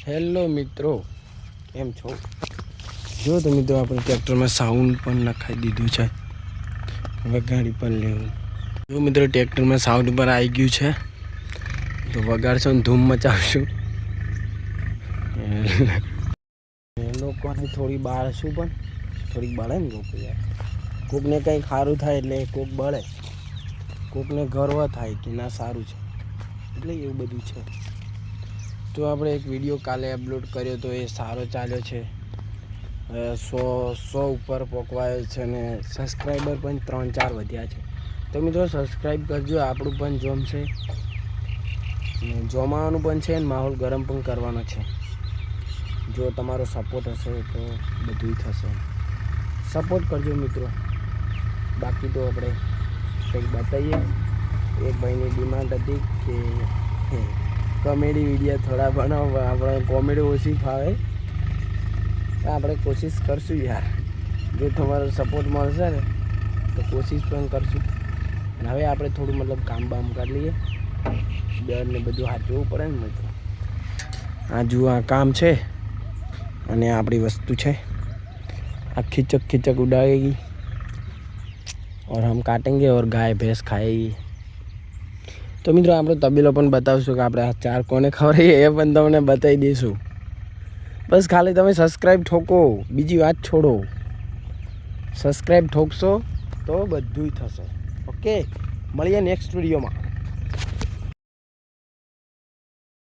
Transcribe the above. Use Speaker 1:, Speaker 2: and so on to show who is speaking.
Speaker 1: Hello મિત્રો, કેમ છો? જો તો મિત્રો આપણે ટ્રેક્ટરમાં સાઉન્ડ પણ નખાઈ દીધું છે. હવે ગાડી પણ લેવું. જો મિત્રો ટ્રેક્ટરમાં સાઉન્ડ પર આવી ગયું છે, તો વગાડશું ને ધૂમ મચાવશું. એ લોકોને થોડી બાળશું પણ થોડીક બળે ને લોકો યાર. કોકને કંઈક સારું થાય એટલે કોક બળે, કોકને ગર્વ થાય કે ના સારું છે, એટલે એવું બધું છે. તો આપણે એક વિડીયો કાલે અપલોડ કર્યો તો એ સારો ચાલ્યો છે. 100 ઉપર પહોંચવાયો છે અને સબસ્ક્રાઈબર પણ 3-4 વધ્યા છે. તો મિત્રો સબસ્ક્રાઈબ કરજો, આપણું પણ જોમશે, જોમાવાનું પણ છે અને માહોલ ગરમ પણ કરવાનો છે. જો તમારો સપોર્ટ હશે તો બધું થશે. સપોર્ટ કરજો મિત્રો. બાકી તો આપણે કંઈક બતાવીએ. એક ભાઈની ડિમાન્ડ હતી કે કોમેડી વિડીયો થોડા બનાવો, આપણે કોમેડી ઓછી ફાવે, આપણે કોશિશ કરશું યાર. જો તમારો સપોર્ટ મળશે ને તો કોશિશ પણ કરશું. અને હવે આપણે થોડું મતલબ કામ બામ કરી લઈએ. દર ને બધું સાચવવું પડે ને મિત્રો. આ જુઓ આ કામ છે અને આપણી વસ્તુ છે. આ खिचक उड़ाएगी और हम काटेंगे और गाय भैंस खाएगी. તો મિત્રો આપણે તબેલો પણ બતાવશું કે આપણે આ 4 કોને ખવડાવીએ એ પણ તમને બતાવી દઈશું. બસ ખાલી તમે સબસ્ક્રાઈબ ઠોકો, બીજી વાત છોડો. સબસ્ક્રાઈબ ઠોકશો તો બધું થશે. ઓકે, મળીએ નેક્સ્ટ વિડીયોમાં.